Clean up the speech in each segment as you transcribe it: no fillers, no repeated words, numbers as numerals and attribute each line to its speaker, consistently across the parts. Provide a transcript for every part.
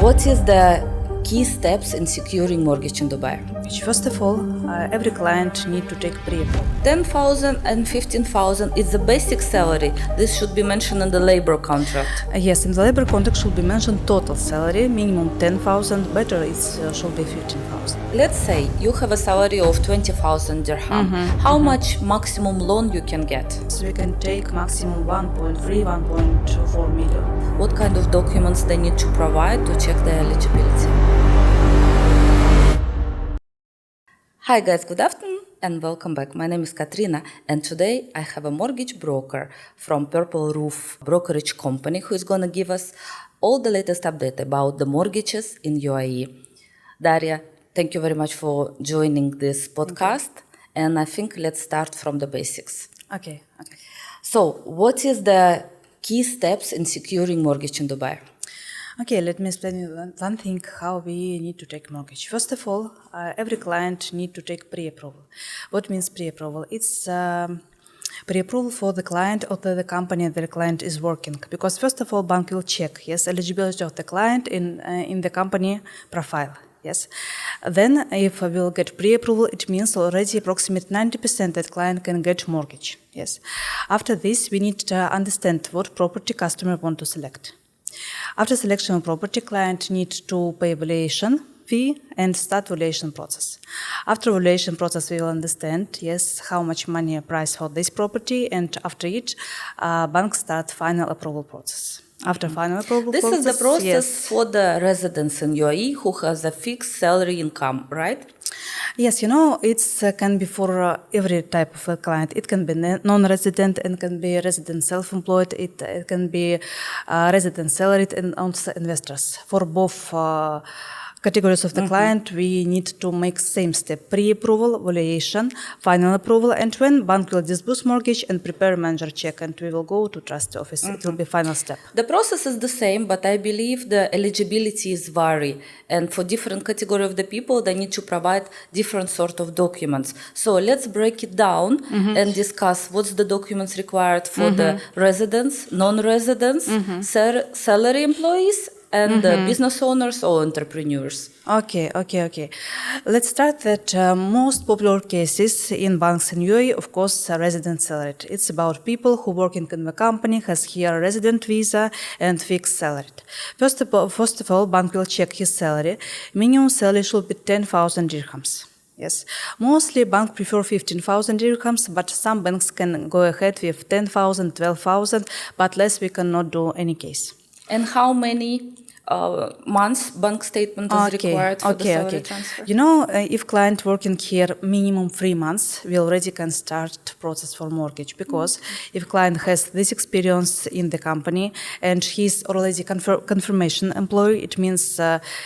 Speaker 1: What is the key steps in securing mortgage in Dubai?
Speaker 2: First of all, every client need to take pre-approval.
Speaker 1: 10,000 and 15,000 is the basic salary. This should be mentioned in the labor contract.
Speaker 2: Yes, in the labor contract should be mentioned total salary, minimum 10,000, better it should be 15,000.
Speaker 1: Let's say you have a salary of 20,000 dirham. How much maximum loan you can get?
Speaker 2: So we can take maximum 1.3, 1.4 million.
Speaker 1: What kind of documents they need to provide to check their eligibility? Hi guys, good afternoon and welcome back. My name is Katerina and today I have a mortgage broker from Purple Roof Brokerage company who is going to give us all the latest update about the mortgages in UAE. Daria, thank you very much for joining this podcast. And I think let's start from the basics.
Speaker 2: Okay.
Speaker 1: So what is the key steps in securing mortgage in Dubai?
Speaker 2: Okay, let me explain you one thing, how we need to take mortgage. First of all, every client need to take pre-approval. What means pre-approval? It's pre-approval for the client or the company that the client is working. Because first of all, bank will check, yes, eligibility of the client in the company profile. Yes. Then if we will get pre-approval, it means already approximately 90% that client can get mortgage. Yes. After this, we need to understand what property customer want to select. After selection of property, client needs to pay valuation fee and start valuation process. After valuation process, we will understand, yes, how much money price for this property, and after it, bank start final approval process. After final approval
Speaker 1: this
Speaker 2: process,
Speaker 1: is the process
Speaker 2: yes.
Speaker 1: for the residents in UAE who has a fixed salary income, right?
Speaker 2: Yes, it can be for every type of a client. It can be non-resident, and can be resident self-employed. It can be resident salaried, and also investors. For both categories of the client, we need to make same step: pre-approval, valuation, final approval, and when bank will disburse mortgage and prepare manager check, and we will go to trust office. It will be final step.
Speaker 1: The process is the same, but I believe the eligibilities vary, and for different category of the people, they need to provide different sort of documents. So let's break it down and discuss what's the documents required for the residents, non-residents, salary employees, and business owners or entrepreneurs.
Speaker 2: Okay. Let's start that most popular cases in banks in UAE, of course, are resident salaried. It's about people who working in the company, has here a resident visa and fixed salaried. First of all, bank will check his salary. Minimum salary should be 10,000 dirhams. Yes, mostly bank prefer 15,000 dirhams, but some banks can go ahead with 10,000, 12,000, but less we cannot do any case.
Speaker 1: And how many months bank statement is required for the salary transfer?
Speaker 2: If client working here minimum 3 months, we already can start process for mortgage, because if client has this experience in the company and he's already confirmation employee, it means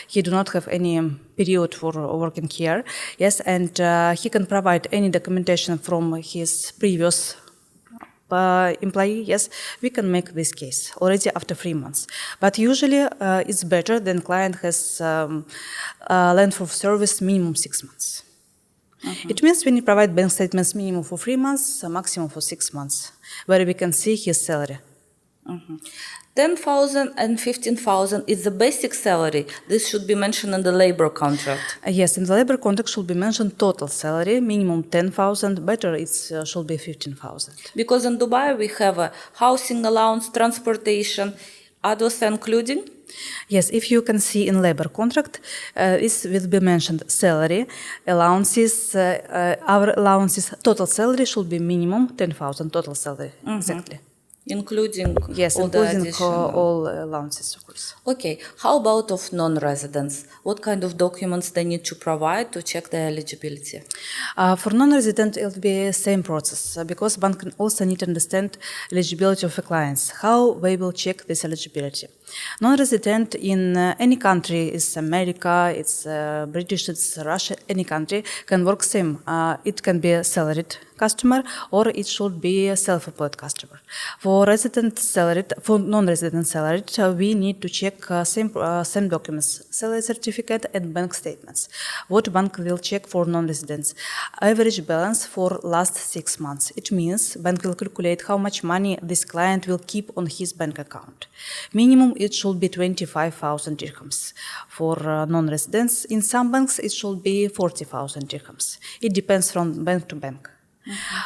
Speaker 2: he do not have any period for working here. Yes, and he can provide any documentation from his previous employee, yes, we can make this case already after 3 months. But usually it's better than client has length of service minimum 6 months. It means when you provide bank statements minimum for 3 months, maximum for 6 months, where we can see his salary.
Speaker 1: 10,000 and 15,000 is the basic salary. This should be mentioned in the labor contract.
Speaker 2: Yes, in the labor contract should be mentioned total salary, minimum 10,000, better it should be 15,000.
Speaker 1: Because in Dubai we have a housing allowance, transportation, others including?
Speaker 2: Yes, if you can see in labor contract, this will be mentioned salary, allowances, our allowances, total salary should be minimum 10,000 total salary, exactly.
Speaker 1: Including
Speaker 2: yes,
Speaker 1: all
Speaker 2: including
Speaker 1: the additional.
Speaker 2: all allowances, of course.
Speaker 1: Okay, how about of non-residents? What kind of documents they need to provide to check their eligibility?
Speaker 2: For non-resident, it will be same process, because bank can also need to understand eligibility of the clients, how they will check this eligibility. Non-resident in any country, it's America, it's British, it's Russia, any country, can work same. It can be a salaried customer or it should be a self-employed customer. For non-resident salaried, we need to check same documents, salary certificate and bank statements. What bank will check for non-residents? Average balance for last 6 months. It means bank will calculate how much money this client will keep on his bank account. Minimum it should be 25,000 dirhams. For non-residents, in some banks, it should be 40,000 dirhams. It depends from bank to bank.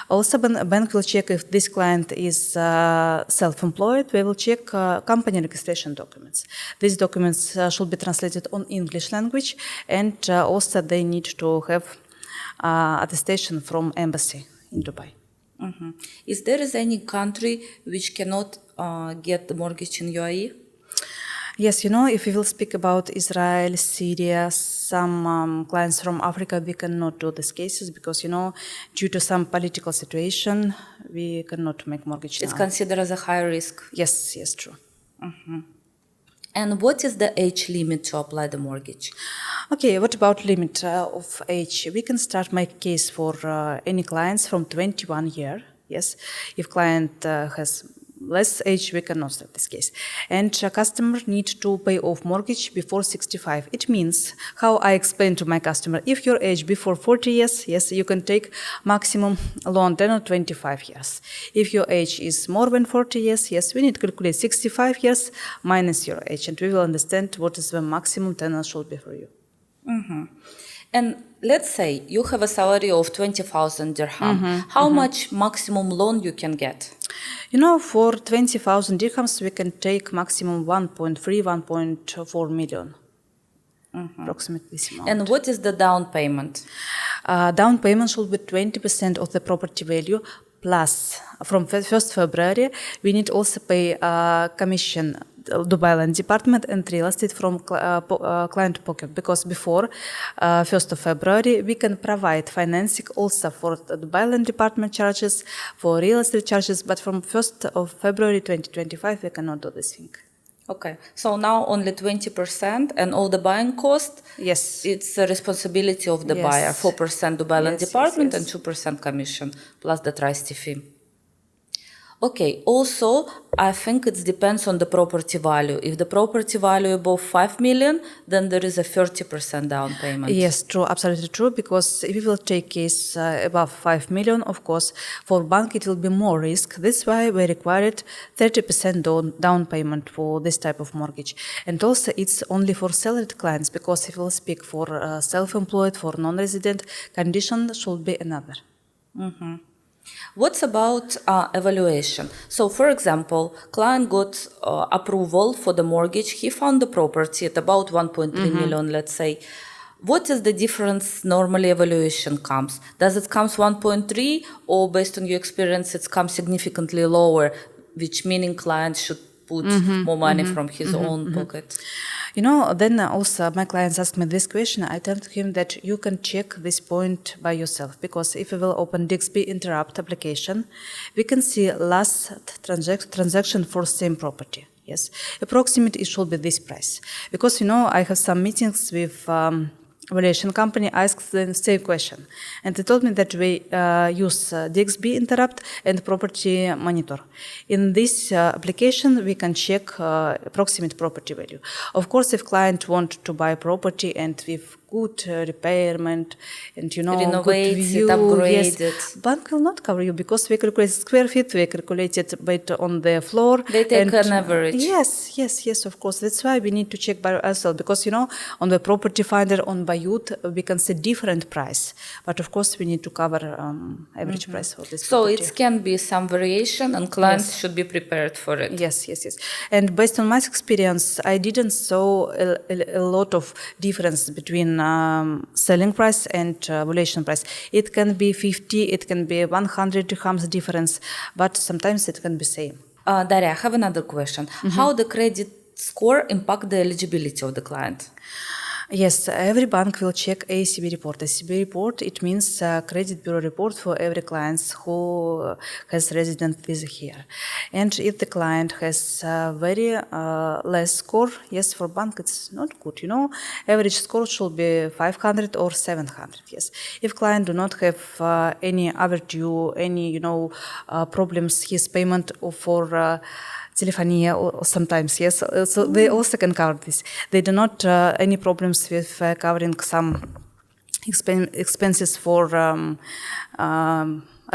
Speaker 2: Also, a bank will check if this client is self-employed. We will check company registration documents. These documents should be translated on English language, and also they need to have attestation from embassy in Dubai.
Speaker 1: Is there any country which cannot get the mortgage in UAE?
Speaker 2: Yes, if we will speak about Israel, Syria, some clients from Africa, we cannot do these cases because, due to some political situation, we cannot make mortgage
Speaker 1: It's
Speaker 2: now.
Speaker 1: considered as a high risk.
Speaker 2: Yes, true.
Speaker 1: And what is the age limit to apply the mortgage?
Speaker 2: Okay, what about limit of age? We can start my case for any clients from 21 year. Yes, if client has less age, we cannot start this case. And customer need to pay off mortgage before 65. It means, how I explain to my customer, if your age before 40 years, yes, you can take maximum loan tenor 25 years. If your age is more than 40 years, yes, we need to calculate 65 years minus your age, and we will understand what is the maximum tenor should be for you.
Speaker 1: And let's say you have a salary of 20,000 dirham. How much maximum loan you can get?
Speaker 2: For 20,000 dirhams, we can take maximum 1.3, 1.4 million. Approximately this amount.
Speaker 1: And what is the down payment?
Speaker 2: Down payment should be 20% of the property value, plus from 1st February, we need also pay commission, Dubai Land Department and real estate from client pocket, because before 1st of February, we can provide financing also for the Dubai Land Department charges, for real estate charges, but from 1st of February 2025, we cannot do this thing.
Speaker 1: Okay, so now only 20% and all the buying cost,
Speaker 2: yes,
Speaker 1: it's the responsibility of the buyer, 4% Dubai Land Department and 2% commission, plus the trustee fee. Okay, also, I think it depends on the property value. If the property value above 5 million, then there is a 30% down payment.
Speaker 2: Yes, true, absolutely true, because if we will take case above 5 million, of course, for bank it will be more risk. That's why we required 30% down payment for this type of mortgage. And also it's only for salaried clients, because if we will speak for self-employed, for non-resident, condition should be another.
Speaker 1: What's about evaluation? So, for example, client got approval for the mortgage. He found the property at about 1.3 million, let's say. What is the difference normally evaluation comes? Does it comes 1.3, or based on your experience, it comes significantly lower, which meaning client should put more money from his own pocket?
Speaker 2: Then also my clients ask me this question. I tell him that you can check this point by yourself, because if we will open DXB interrupt application, we can see last transaction for same property. Yes, approximately it should be this price. Because I have some meetings with valuation company, asked the same question, and they told me that we use DXB interrupt and property monitor. In this application, we can check approximate property value. Of course, if client want to buy property and with good repairment and
Speaker 1: renovate
Speaker 2: good view,
Speaker 1: it, upgrade
Speaker 2: yes,
Speaker 1: it,
Speaker 2: bank will not cover you, because we calculate square feet, we calculate it based on the floor.
Speaker 1: They take an average.
Speaker 2: Yes, of course. That's why we need to check by ourselves, because on the property finder, on Bayut, we can see different price, but of course we need to cover average price for this
Speaker 1: so
Speaker 2: property.
Speaker 1: it can be some variation, and clients should be prepared for it.
Speaker 2: Yes. And based on my experience, I didn't saw a lot of difference between selling price and valuation price. It can be 50, it can be 100 dirhams difference, but sometimes it can be same.
Speaker 1: Daria, I have another question. How the credit score impact the eligibility of the client?
Speaker 2: Yes, every bank will check ACB report. ACB report, it means credit bureau report for every client who has resident visa here. And if the client has very less score, yes, for bank it's not good. Average score should be 500 or 700. Yes, if client do not have any overdue, any problems, his payment for telephony or sometimes, yes. So they also can cover this. They do not any problems with covering some expenses for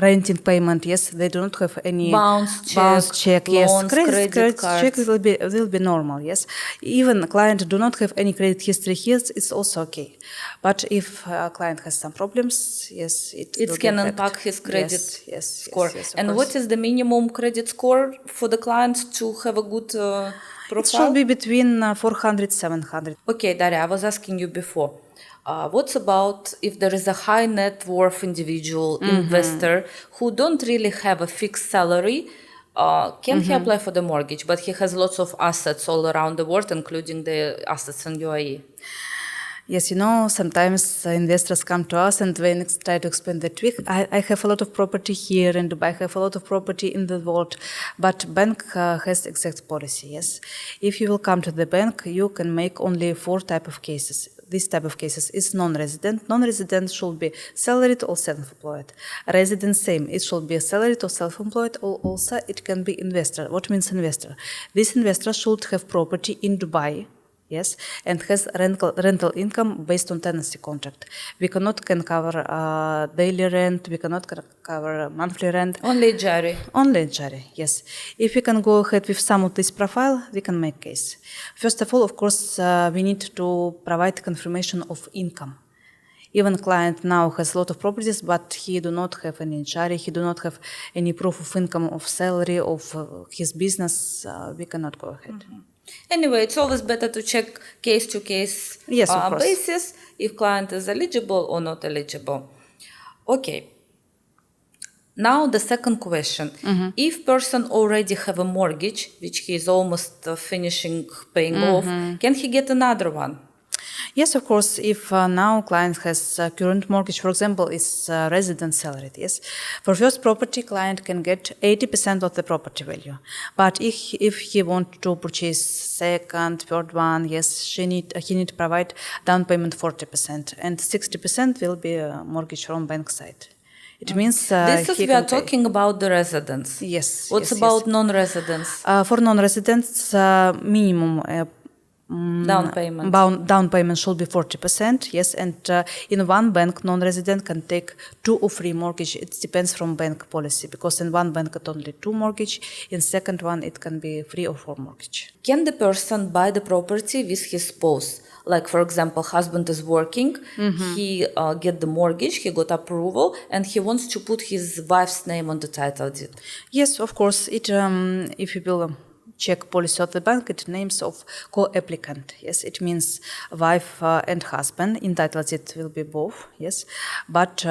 Speaker 2: renting payment, yes, they do not have any
Speaker 1: Bounce check,
Speaker 2: yes,
Speaker 1: loans, credit
Speaker 2: check
Speaker 1: cards.
Speaker 2: will be normal, yes. Even client do not have any credit history here, it's also okay. But if client has some problems, yes, it will
Speaker 1: can
Speaker 2: be
Speaker 1: impact his credit score.
Speaker 2: Yes, of
Speaker 1: And
Speaker 2: course.
Speaker 1: what is the minimum credit score for the client to have a good profile?
Speaker 2: It should be between 400, 700.
Speaker 1: Okay, Daria, I was asking you before. What's about if there is a high net worth individual investor who don't really have a fixed salary? Can he apply for the mortgage? But he has lots of assets all around the world, including the assets in UAE.
Speaker 2: Yes, sometimes investors come to us and they try to explain the trick. I have a lot of property here in Dubai, I have a lot of property in the world, but bank has exact policy, yes. If you will come to the bank, you can make only 4 type of cases. This type of cases is non-resident. Non-resident should be salaried or self-employed. Resident, same. It should be salaried or self-employed, or also it can be investor. What means investor? This investor should have property in Dubai, yes, and has rental income based on tenancy contract. We can cover daily rent, we cannot cover monthly rent.
Speaker 1: Only Jari.
Speaker 2: Only Jari, yes. If we can go ahead with some of this profile, we can make case. First of all, of course, we need to provide confirmation of income. Even client now has a lot of properties, but he do not have any Jari, he do not have any proof of income, of salary, of his business, we cannot go ahead.
Speaker 1: Anyway, it's always better to check case-to-case basis if client is eligible or not eligible. Okay. Now the second question. If person already have a mortgage, which he is almost finishing paying off, can he get another one?
Speaker 2: Yes, of course, if now client has current mortgage, for example, is resident salaried, yes. For first property, client can get 80% of the property value. But if he want to purchase second, third one, yes, he need to provide down payment 40%, and 60% will be a mortgage from bank side. It means
Speaker 1: we are talking about the residents.
Speaker 2: Yes.
Speaker 1: What's about non-residents?
Speaker 2: For non-residents, minimum down payment should be 40%, yes, and in one bank, non-resident can take 2 or 3 mortgage. It depends from bank policy, because in one bank it only 2 mortgage, in second one it can be 3 or 4 mortgage.
Speaker 1: Can the person buy the property with his spouse? Like, for example, husband is working, he get the mortgage, he got approval, and he wants to put his wife's name on the title deed.
Speaker 2: Yes, of course. It if you will check policy of the bank, it names of co-applicant. Yes, it means wife and husband. In title deed will be both. Yes, but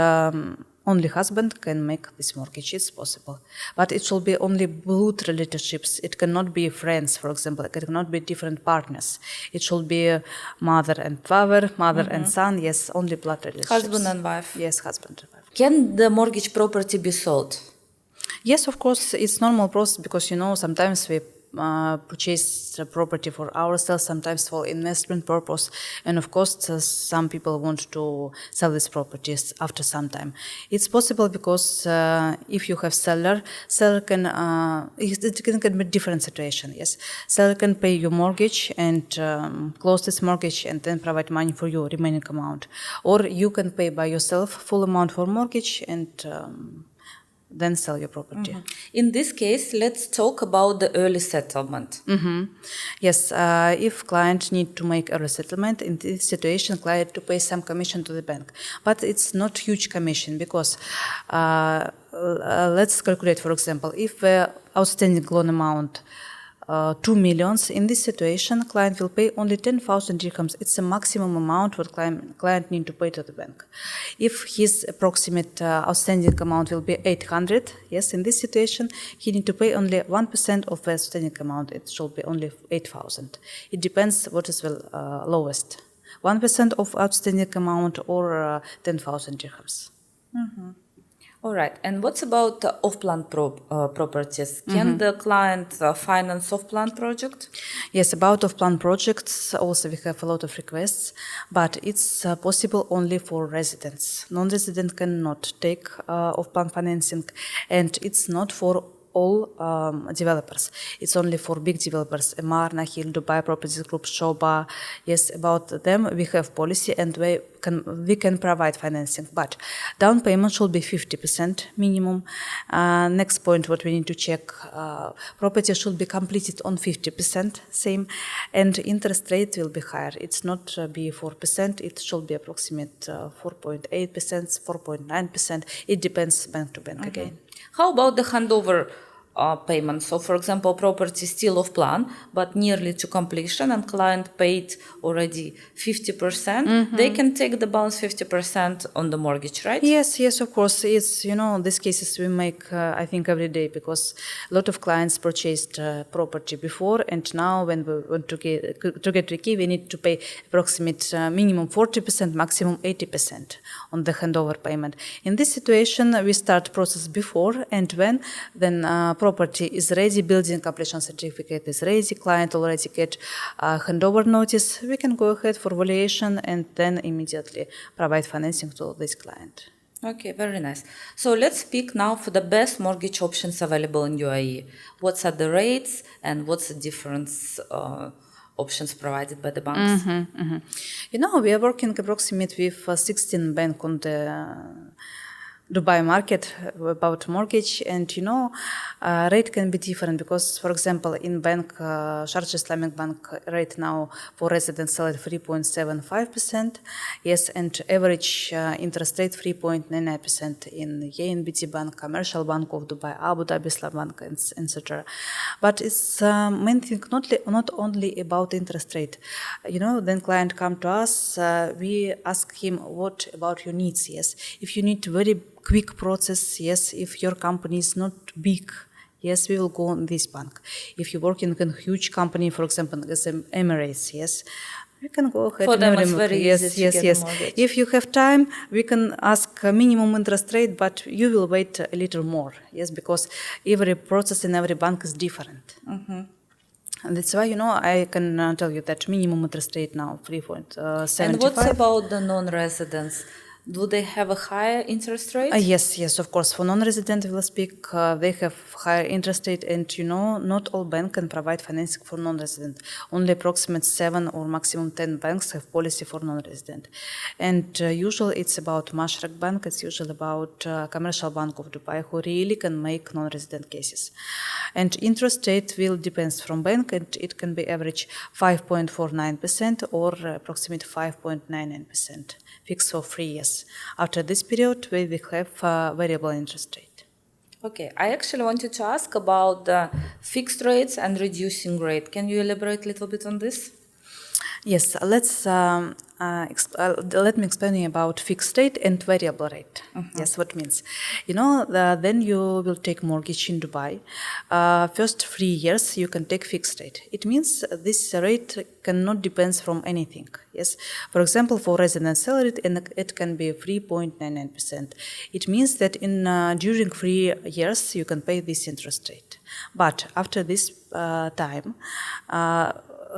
Speaker 2: only husband can make this mortgage. It's possible, but it should be only blood relationships. It cannot be friends, for example. It cannot be different partners. It should be mother and father, mother and son. Yes, only blood relationships.
Speaker 1: Husband and wife.
Speaker 2: Yes, husband and wife.
Speaker 1: Can the mortgage property be sold?
Speaker 2: Yes, of course, it's normal process, because sometimes we purchase the property for ourselves, sometimes for investment purpose, and of course some people want to sell these properties after some time. It's possible because if you have seller can it can be different situation. Yes, seller can pay your mortgage and close this mortgage and then provide money for your remaining amount, or you can pay by yourself full amount for mortgage and then sell your property.
Speaker 1: In this case, let's talk about the early settlement.
Speaker 2: Yes, if client need to make early settlement, in this situation, client to pay some commission to the bank. But it's not huge commission, because let's calculate, for example, if outstanding loan amount 2 million, in this situation, client will pay only 10,000 dirhams. It's the maximum amount what client need to pay to the bank. If his approximate outstanding amount will be 800, yes, in this situation, he need to pay only 1% of the outstanding amount. It should be only 8,000. It depends what is the lowest, 1% of outstanding amount or 10,000 dirhams.
Speaker 1: All right. And what's about off-plan properties? Can the client finance off-plan project?
Speaker 2: Yes, about off-plan projects, also we have a lot of requests, but it's possible only for residents. Non-resident cannot take off-plan financing, and it's not for all developers. It's only for big developers, Emar, Nahil, Dubai Properties Group, Shoba. Yes, about them we have policy and we can provide financing, but down payment should be 50% minimum. Next point, what we need to check, property should be completed on 50%, same, and interest rate will be higher. It's not be 4%, it should be approximate 4.8%, 4.9%. It depends bank to bank again.
Speaker 1: How about the handover payment? So, for example, property still off plan, but nearly to completion, and client paid already 50%. They can take the balance 50% on the mortgage, right?
Speaker 2: Yes, of course. It's, these cases we make, I think, every day, because a lot of clients purchased property before, and now when we want to get the key, we need to pay approximate minimum 40%, maximum 80% on the handover payment. In this situation, we start process before, and when then property is ready, building completion certificate is ready, client already get handover notice, we can go ahead for valuation and then immediately provide financing to this client.
Speaker 1: Okay, very nice. So let's speak now for the best mortgage options available in UAE. What are the rates and what's the difference options provided by the banks?
Speaker 2: We are working approximately with 16 banks on the Dubai market about mortgage, and rate can be different because, for example, in bank Sharjah Islamic Bank rate now for residents salary 3.75%, yes, and average interest rate 3.99% in ANBT Bank, Commercial Bank of Dubai, Abu Dhabi Islamic Bank, etc. But it's main thing not only about interest rate. Then client come to us, we ask him what about your needs. Yes, if you need very quick process, yes, if your company is not big, yes, we will go on this bank. If you work in a huge company, for example, as Emirates, yes, we can go ahead.
Speaker 1: For them, it's very easy to get a mortgage.
Speaker 2: If you have time, we can ask a minimum interest rate, but you will wait a little more, yes, because every process in every bank is different. And that's why, I can tell you that minimum interest rate now 3.75.
Speaker 1: And what's about the non-residents? Do they have a higher interest rate?
Speaker 2: Yes, of course. For non-resident, we'll speak, they have higher interest rate, and not all banks can provide financing for non-resident. Only approximate 7 or maximum 10 banks have policy for non-resident. And usually it's about Mashreq Bank, it's usually about Commercial Bank of Dubai, who really can make non-resident cases. And interest rate will depend from bank, and it can be average 5.49% or approximate 5.99%, fixed for 3 years. After this period, we will have variable interest rate.
Speaker 1: Okay, I actually wanted to ask about the fixed rates and reducing rate. Can you elaborate a little bit on this?
Speaker 2: Yes, let me explain you about fixed rate and variable rate. Yes, what means? Then you will take mortgage in Dubai. First 3 years you can take fixed rate. It means this rate cannot depend from anything. Yes, for example, for resident salaried, it can be 3.99%. It means that during 3 years you can pay this interest rate. But after this time,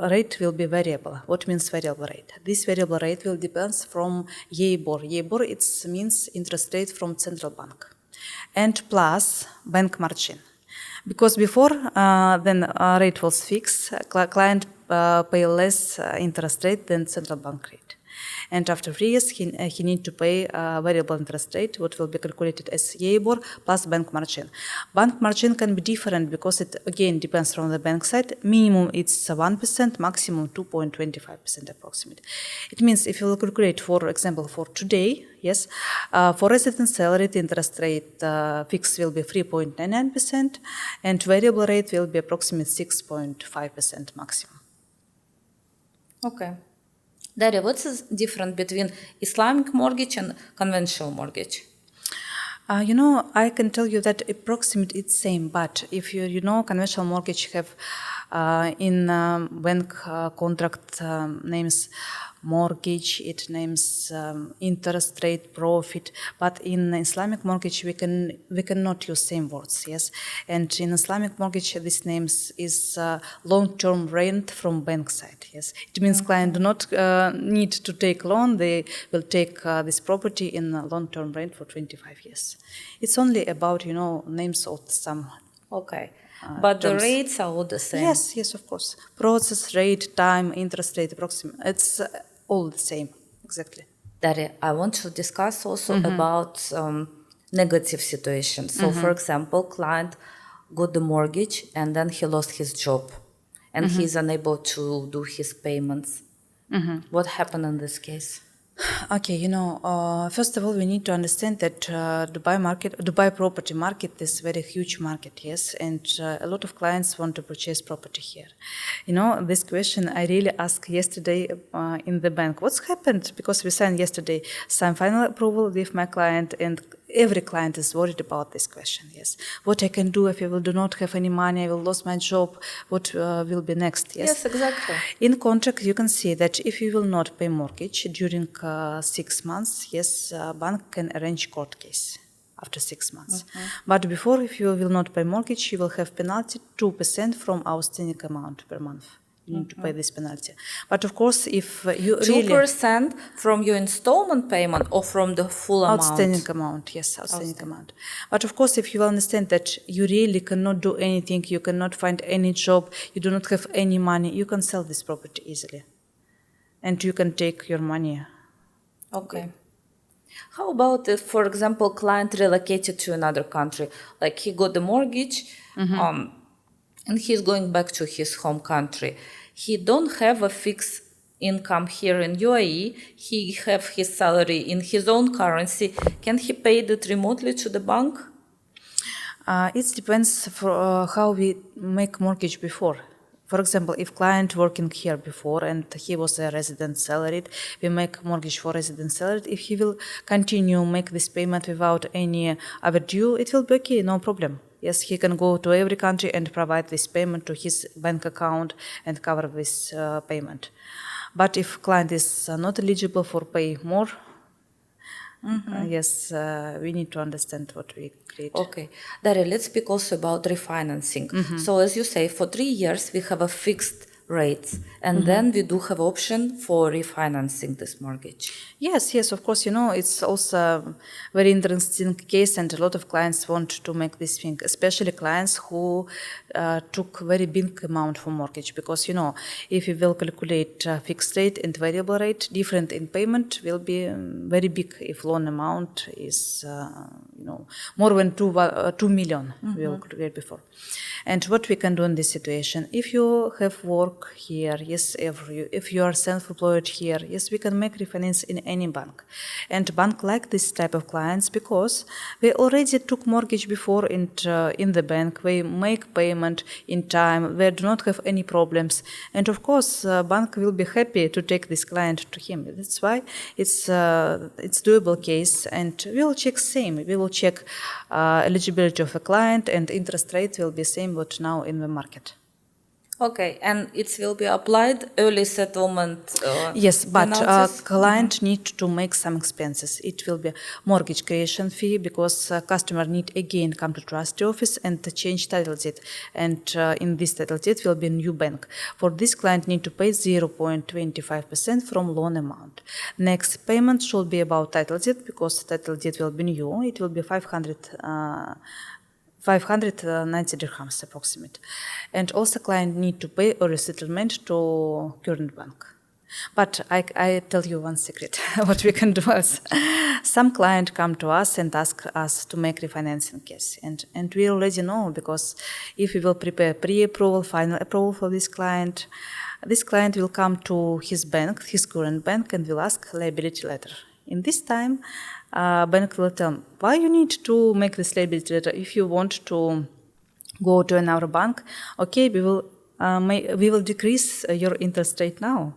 Speaker 2: rate will be variable. What means variable rate? This variable rate will depend from EIBOR. EIBOR, it means interest rate from central bank, and plus bank margin. Because before, then rate was fixed, client pay less interest rate than central bank rate. And after 3 years, he need to pay variable interest rate, what will be calculated as EIBOR plus bank margin. Bank margin can be different because it again depends from the bank side. Minimum it's 1%, maximum 2.25% approximate. It means if you will calculate, for example, for today, yes, for resident salary, the interest rate fixed will be 3.99%, and variable rate will be approximately 6.5% maximum.
Speaker 1: Okay. Daria, what's the difference between Islamic mortgage and conventional mortgage?
Speaker 2: I can tell you that approximately it's same, but if conventional mortgage have in bank contract names mortgage, it names interest rate, profit, but in Islamic mortgage we cannot use same words, yes. And in Islamic mortgage this names is long-term rent from bank side, yes. It means client do not need to take loan, they will take this property in long-term rent for 25 years. It's only about names of some
Speaker 1: Okay. But the
Speaker 2: terms.
Speaker 1: rates are all the same.
Speaker 2: Yes, yes, of course. Process rate, time, interest rate, approximate. It's all the same, exactly.
Speaker 1: Daria, I want to discuss also about negative situations. So, for example, client got the mortgage and then he lost his job and he's unable to do his payments. What happened in this case?
Speaker 2: Okay, first of all, we need to understand that Dubai property market is very huge market, yes, and a lot of clients want to purchase property here. This question I really asked yesterday in the bank. What's happened? Because we signed yesterday some final approval with my client, and every client is worried about this question, yes. What I can do if I do not have any money, I will lose my job, what will be next, yes?
Speaker 1: Yes, exactly.
Speaker 2: In contract, you can see that if you will not pay mortgage during 6 months, yes, bank can arrange court case after 6 months. But before, if you will not pay mortgage, you will have penalty 2% from outstanding amount per month. You need to pay this penalty. But of course, if you
Speaker 1: 2% from your installment payment or from the full amount?
Speaker 2: Outstanding amount, yes, outstanding amount. But of course, if you understand that you really cannot do anything, you cannot find any job, you do not have any money, you can sell this property easily. And you can take your money.
Speaker 1: Okay. How about if, for example, client relocated to another country? Like he got the mortgage and he's going back to his home country. He don't have a fixed income here in UAE. He have his salary in his own currency. Can he pay that remotely to the bank?
Speaker 2: It depends for how we make mortgage before. For example, if client working here before and he was a resident salaried, we make mortgage for resident salaried. If he will continue make this payment without any overdue, it will be okay, no problem. Yes, he can go to every country and provide this payment to his bank account and cover this payment. But if client is not eligible for pay more, yes, we need to understand what we create.
Speaker 1: Okay. Daria, let's speak also about refinancing. So as you say, for 3 years, we have a fixed rate, and then we do have option for refinancing this mortgage.
Speaker 2: Yes, of course, it's also a very interesting case, and a lot of clients want to make this thing, especially clients who took very big amount for mortgage, because, if you will calculate fixed rate and variable rate, different in payment will be very big if loan amount is, more than 2 million, we will calculate before. And what we can do in this situation, if you have work here, yes, if you are self-employed here, yes, we can make refinance in any bank. And bank like this type of clients because they already took mortgage before in the bank. They make payment in time. They do not have any problems. And of course, bank will be happy to take this client to him. That's why it's doable case. And we will check same. We will check eligibility of a client, and interest rate will be same what now in the market.
Speaker 1: Okay, and it will be applied early settlement.
Speaker 2: Yes, but
Speaker 1: penalties?
Speaker 2: client need to make some expenses. It will be mortgage creation fee because customer need again come to trustee office and to change title deed. And in this title deed will be new bank. For this client need to pay 0.25% from loan amount. Next payment should be about title deed because title deed will be new. It will be 590 dirhams approximate. And also client need to pay a resettlement to current bank. But I tell you one secret, what we can do is, some client come to us and ask us to make refinancing case. And we already know, because if we will prepare pre-approval, final approval for this client will come to his bank, his current bank, and will ask liability letter. In this time, bank will tell why you need to make this liability letter. If you want to go to another bank, okay, we will decrease your interest rate now.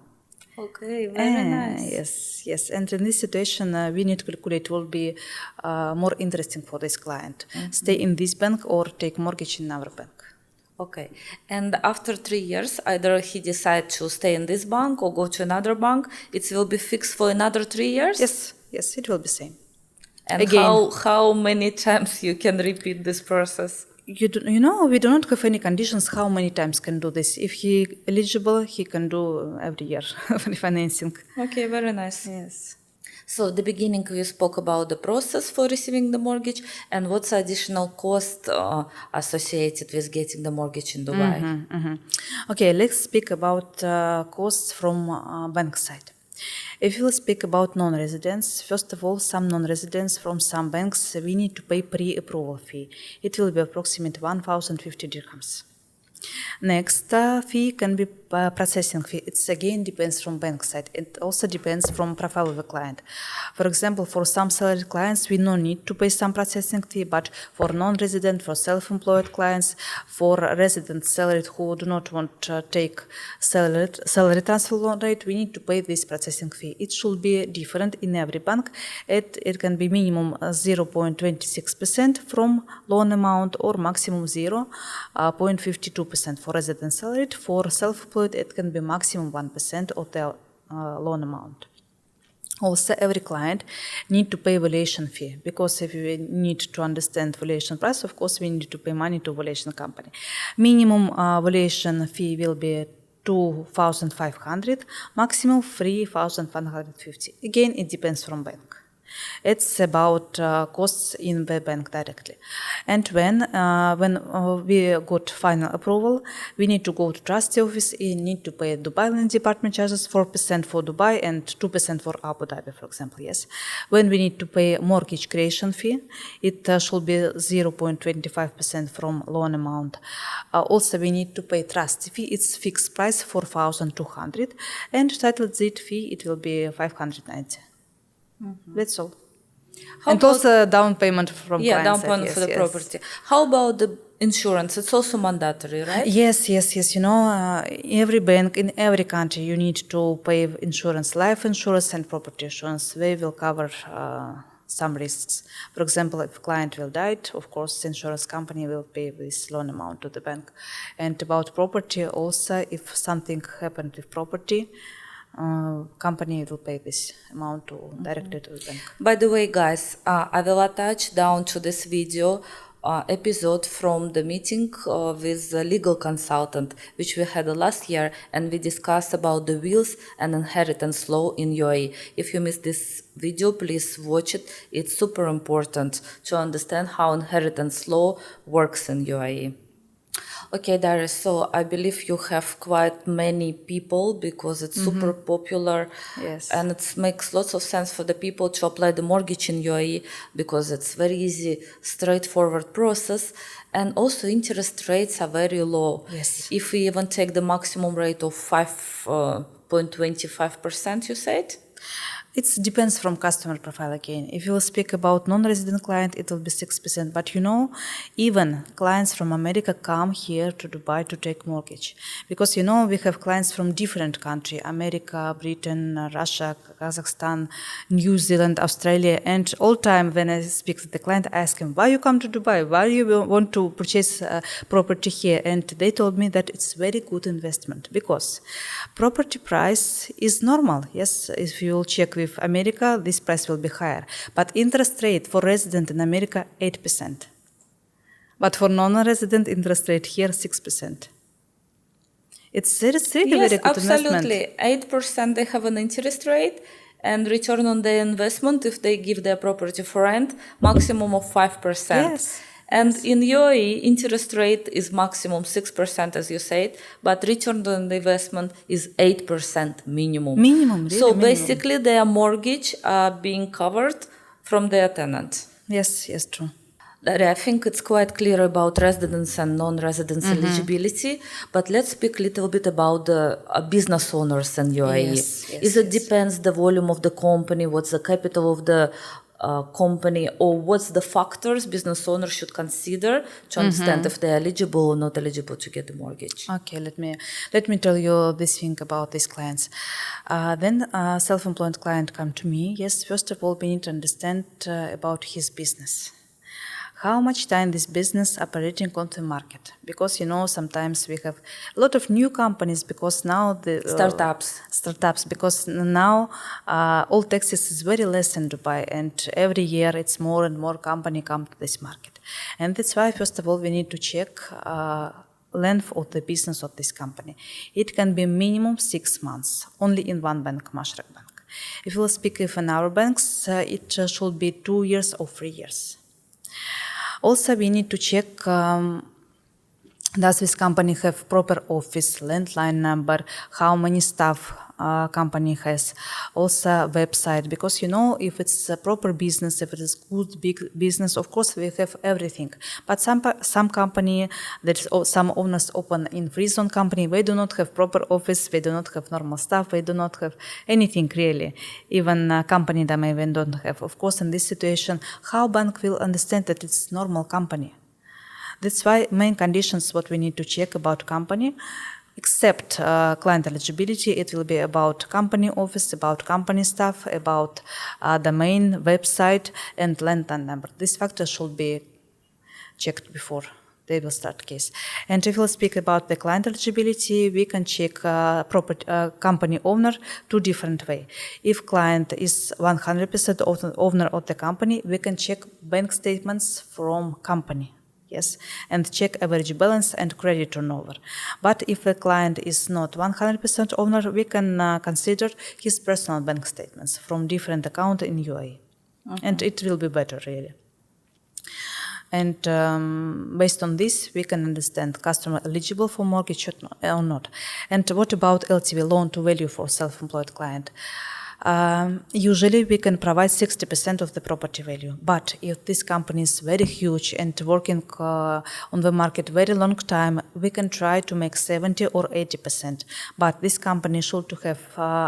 Speaker 1: Okay, very nice.
Speaker 2: Yes. And in this situation, we need to calculate will be more interesting for this client. Stay in this bank or take mortgage in our bank.
Speaker 1: Okay, and after 3 years, either he decide to stay in this bank or go to another bank, it will be fixed for another 3 years?
Speaker 2: Yes, it will be same.
Speaker 1: And
Speaker 2: Again,
Speaker 1: how many times you can repeat this process?
Speaker 2: we do not have any conditions how many times can do this. If he eligible, he can do every year refinancing.
Speaker 1: Okay, very nice.
Speaker 2: Yes.
Speaker 1: So at the beginning we spoke about the process for receiving the mortgage and what's the additional cost associated with getting the mortgage in Dubai.
Speaker 2: Okay, let's speak about costs from bank side. If we'll speak about non-residents, first of all, some non-residents from some banks, we need to pay pre-approval fee. It will be approximately 1,050 dirhams. Next fee can be processing fee. It's again depends from bank side. It also depends from profile of the client. For example, for some salaried clients, we no need to pay some processing fee, but for non-resident, for self-employed clients, for resident salaried who do not want to take salary transfer loan rate, we need to pay this processing fee. It should be different in every bank. It can be minimum 0.26% from loan amount or maximum 0.52% for resident salaried. For self-employed, it can be maximum 1% of the loan amount. Also, every client need to pay valuation fee, because if we need to understand valuation price, of course, we need to pay money to valuation company. Minimum valuation fee will be 2,500, maximum 3,150. Again, it depends from bank. It's about costs in the bank directly. And when we got final approval, we need to go to trustee office. We need to pay Dubai Land Department charges, 4% for Dubai and 2% for Abu Dhabi, for example. Yes. When we need to pay mortgage creation fee, it should be 0.25% from loan amount. Also, we need to pay trustee fee. It's fixed price 4,200, and title deed fee it will be 590. That's all. And also down payment from clients.
Speaker 1: Down payment for the property. How about the insurance? It's also mandatory, right?
Speaker 2: Yes. You know, every bank in every country you need to pay insurance, life insurance and property insurance. They will cover some risks. For example, if a client will die, of course, the insurance company will pay this loan amount to the bank. And about property also, if something happened with property, company will pay this amount directly to the bank.
Speaker 1: By the way, guys, I will attach down to this video episode from the meeting with the legal consultant, which we had last year, and we discussed about the wills and inheritance law in UAE. If you missed this video, please watch it. It's super important to understand how inheritance law works in UAE. Okay, Daria, so I believe you have quite many people because it's super popular.
Speaker 2: Yes.
Speaker 1: And it makes lots of sense for the people to apply the mortgage in UAE because it's very easy, straightforward process. And also interest rates are very low.
Speaker 2: Yes.
Speaker 1: If we even take the maximum rate of 5.25%, you said?
Speaker 2: It depends from customer profile again. If you will speak about non-resident client, it will be 6%. But you know, even clients from America come here to Dubai to take mortgage. Because you know, we have clients from different countries, America, Britain, Russia, Kazakhstan, New Zealand, Australia. And all time when I speak to the client, I ask him, why you come to Dubai? Why you want to purchase property here? And they told me that it's very good investment because property price is normal. Yes, if you will check with America, this price will be higher. But interest rate for resident in America, 8%. But for non-resident, interest rate here, 6%. It's really very good
Speaker 1: absolutely.
Speaker 2: investment.
Speaker 1: 8% they have an interest rate, and return on their investment, if they give their property for rent, maximum of 5%.
Speaker 2: Yes.
Speaker 1: And in UAE, interest rate is maximum 6%, as you said, but return on the investment is 8% minimum.
Speaker 2: Minimum, really
Speaker 1: So
Speaker 2: minimum.
Speaker 1: basically, their mortgage are being covered from their tenant.
Speaker 2: Yes, true.
Speaker 1: I think it's quite clear about residence and non-residence eligibility, but let's speak a little bit about the business owners in UAE. Depends the volume of the company, what's the capital of the company, or what's the factors business owners should consider to understand if they're eligible or not eligible to get the mortgage.
Speaker 2: Okay, let me tell you this thing about these clients. When a self-employed client come to me, yes, first of all, we need to understand about his business. How much time this business operating on the market? Because you know sometimes we have a lot of new companies because now the startups because now all taxes is very less in Dubai, and every year it's more and more company come to this market, and that's why first of all we need to check length of the business of this company. It can be minimum 6 months only in one bank, Mashreq Bank. If we'll speak in our banks, it should be 2 years or 3 years. Also, we need to check does this company have proper office, landline number, how many staff company has, also website, because if it's a proper business, if it is good big business, of course we have everything. But some company, some owners open in free zone company, they do not have proper office, they do not have normal staff, they do not have anything really. Even company that may don't have. Of course, in this situation, how bank will understand that it's normal company? That's why main conditions what we need to check about company, except client eligibility, it will be about company office, about company staff, about domain, website, and landline number. These factors should be checked before they will start case. And if we'll speak about the client eligibility, we can check company owner two different way. If client is 100% owner of the company, we can check bank statements from company. Yes, and check average balance and credit turnover. But if the client is not 100% owner, we can consider his personal bank statements from different account in UAE. And it will be better, really. And based on this, we can understand customer eligible for mortgage or not. And what about LTV, loan to value for self-employed client? Usually we can provide 60% of the property value, but if this company is very huge and working on the market very long time, we can try to make 70 or 80%. But this company should have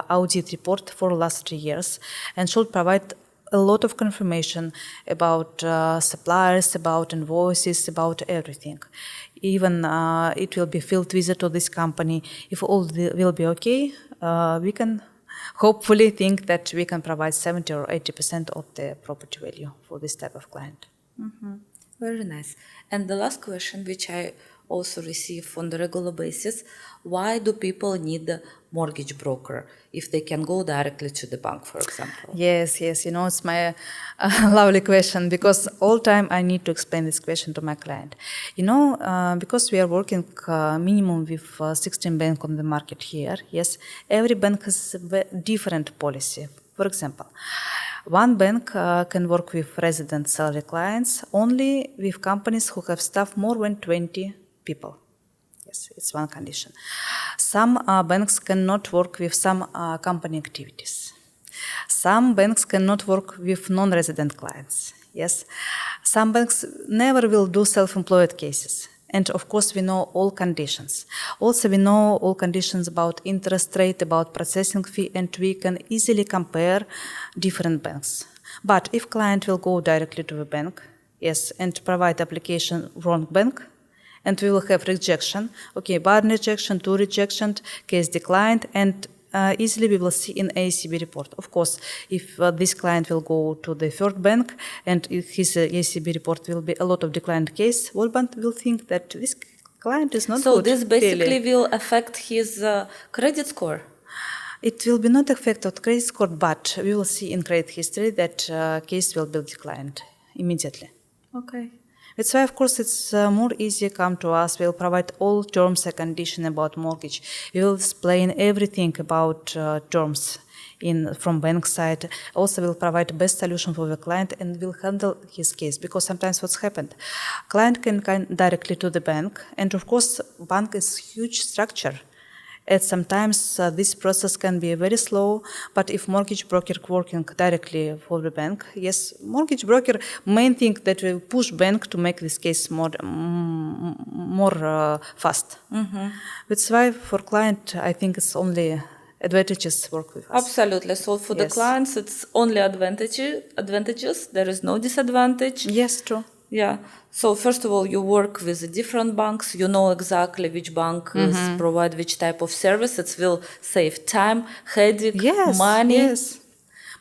Speaker 2: audit report for last 3 years and should provide a lot of confirmation about suppliers, about invoices, about everything. Even it will be field visit to this company. If all will be okay, we can hopefully think that we can provide 70 or 80% of the property value for this type of client.
Speaker 1: Very nice. And the last question, which I also receive on the regular basis, why do people need a mortgage broker if they can go directly to the bank, for example?
Speaker 2: Yes, it's my lovely question, because all time I need to explain this question to my client. Because we are working minimum with 16 banks on the market here, yes, every bank has a different policy. For example, one bank can work with resident salary clients only with companies who have staff more than 20 people. Yes, it's one condition. Some banks cannot work with some company activities. Some banks cannot work with non-resident clients. Yes, some banks never will do self-employed cases. And of course, we know all conditions. Also, we know all conditions about interest rate, about processing fee, and we can easily compare different banks. But if client will go directly to the bank, yes, and provide application wrong bank, and we will have rejection. Okay, one rejection, two rejection, case declined, and easily we will see in ACB report. Of course, if this client will go to the third bank and his ACB report will be a lot of declined case, World Bank will think that this client is not good.
Speaker 1: So this basically
Speaker 2: really
Speaker 1: will affect his credit score?
Speaker 2: It will be not affect of credit score, but we will see in credit history that case will be declined immediately.
Speaker 1: Okay.
Speaker 2: That's why, of course, it's more easy come to us. We'll provide all terms and conditions about mortgage. We will explain everything about terms from bank side. Also, we'll provide best solution for the client and will handle his case. Because sometimes what's happened, client can come directly to the bank, and of course, bank is huge structure. And sometimes this process can be very slow, but if mortgage broker working directly for the bank, yes, mortgage broker main thing that will push bank to make this case more fast. That's why for client, I think it's only advantages work with us.
Speaker 1: Absolutely. So for the clients, it's only advantages. There is no disadvantage.
Speaker 2: Yes, true.
Speaker 1: Yeah. So first of all, you work with different banks. You know exactly which bank provide which type of service. It will save time, headache, money.
Speaker 2: Yes.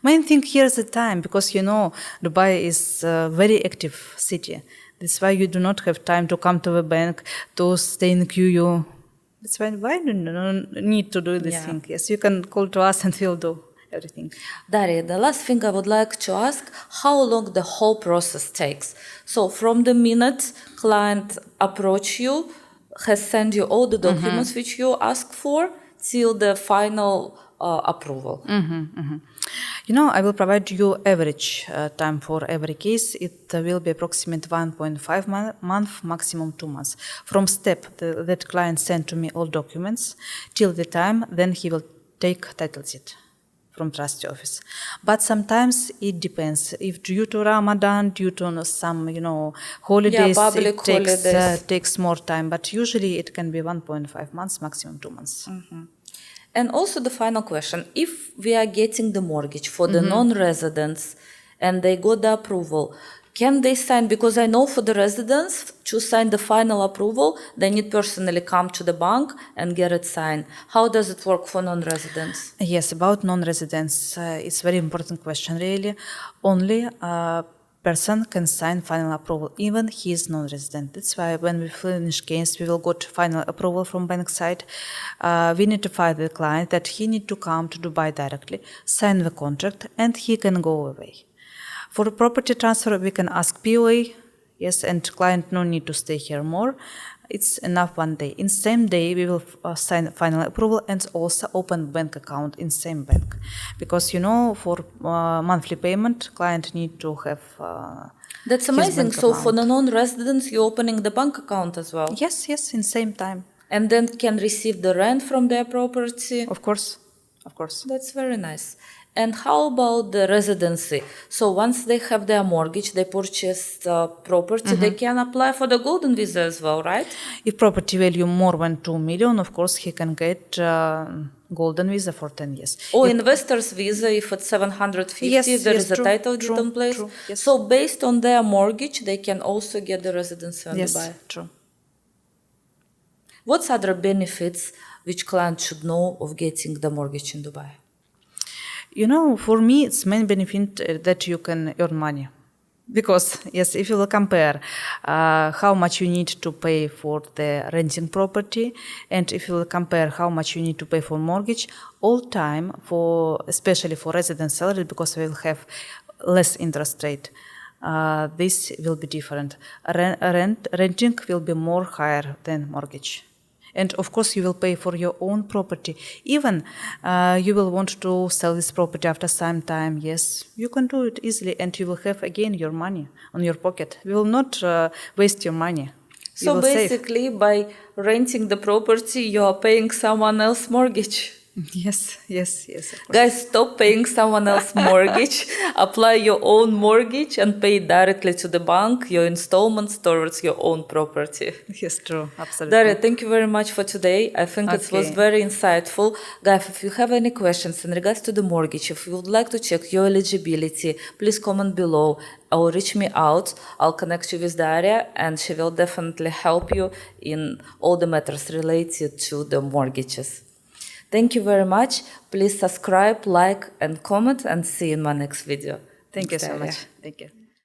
Speaker 2: Main thing here is the time, because Dubai is a very active city. That's why you do not have time to come to the bank, to stay in queue. That's why do you need to do this thing? Yes, you can call to us and we'll do everything.
Speaker 1: Daria, the last thing I would like to ask, how long the whole process takes? So from the minute client approach you, has sent you all the documents which you ask for, till the final approval?
Speaker 2: I will provide you average time for every case. It will be approximately 1.5 month, maximum 2 months. From step that client sent to me all documents till the time, then he will take title deed from trustee office. But sometimes it depends. If due to Ramadan, due to some, holidays,
Speaker 1: public holidays.
Speaker 2: takes more time. But usually it can be 1.5 months, maximum 2 months.
Speaker 1: And also the final question, if we are getting the mortgage for the non-residents and they got the approval, can they sign? Because I know for the residents, to sign the final approval, they need personally come to the bank and get it signed. How does it work for non-residents?
Speaker 2: Yes, about non-residents, it's a very important question, really. Only person can sign final approval, even he is non-resident. That's why when we finish case, we will got final approval from bank side. We notify the client that he need to come to Dubai directly, sign the contract, and he can go away. For property transfer, we can ask POA, yes, and client no need to stay here more. It's enough 1 day. In same day, we will sign final approval and also open bank account in same bank. Because, for monthly payment, client need to have
Speaker 1: That's amazing. So for the non-residents, you're opening the bank account as well?
Speaker 2: Yes, in same time.
Speaker 1: And then can receive the rent from their property?
Speaker 2: Of course.
Speaker 1: That's very nice. And how about the residency? So once they have their mortgage, they purchased property, they can apply for the golden visa as well, right?
Speaker 2: If property value more than 2 million, of course, he can get golden visa for 10 years.
Speaker 1: Or investor's visa, if it's 750, there is a title deed in place.
Speaker 2: True, yes.
Speaker 1: So based on their mortgage, they can also get the residency in Dubai.
Speaker 2: Yes, true.
Speaker 1: What's other benefits which clients should know of getting the mortgage in Dubai?
Speaker 2: For me, it's main benefit that you can earn money. Because, yes, if you will compare how much you need to pay for the renting property, and if you will compare how much you need to pay for mortgage, all time, especially for resident salary, because we will have less interest rate, this will be different. Renting will be more higher than mortgage. And of course, you will pay for your own property. Even you will want to sell this property after some time. Yes, you can do it easily, and you will have again your money on your pocket. We will not waste your money.
Speaker 1: So basically, by renting the property, you are paying someone else's mortgage.
Speaker 2: Yes, of course.
Speaker 1: Guys, stop paying someone else's mortgage. Apply your own mortgage and pay directly to the bank your installments towards your own property.
Speaker 2: Yes, true. Absolutely.
Speaker 1: Daria, thank you very much for today. I think it was very insightful. Guys, if you have any questions in regards to the mortgage, if you would like to check your eligibility, please comment below or reach me out. I'll connect you with Daria and she will definitely help you in all the matters related to the mortgages. Thank you very much. Please subscribe, like, and comment, and see you in my next video.
Speaker 2: Thank you so much. Thank you.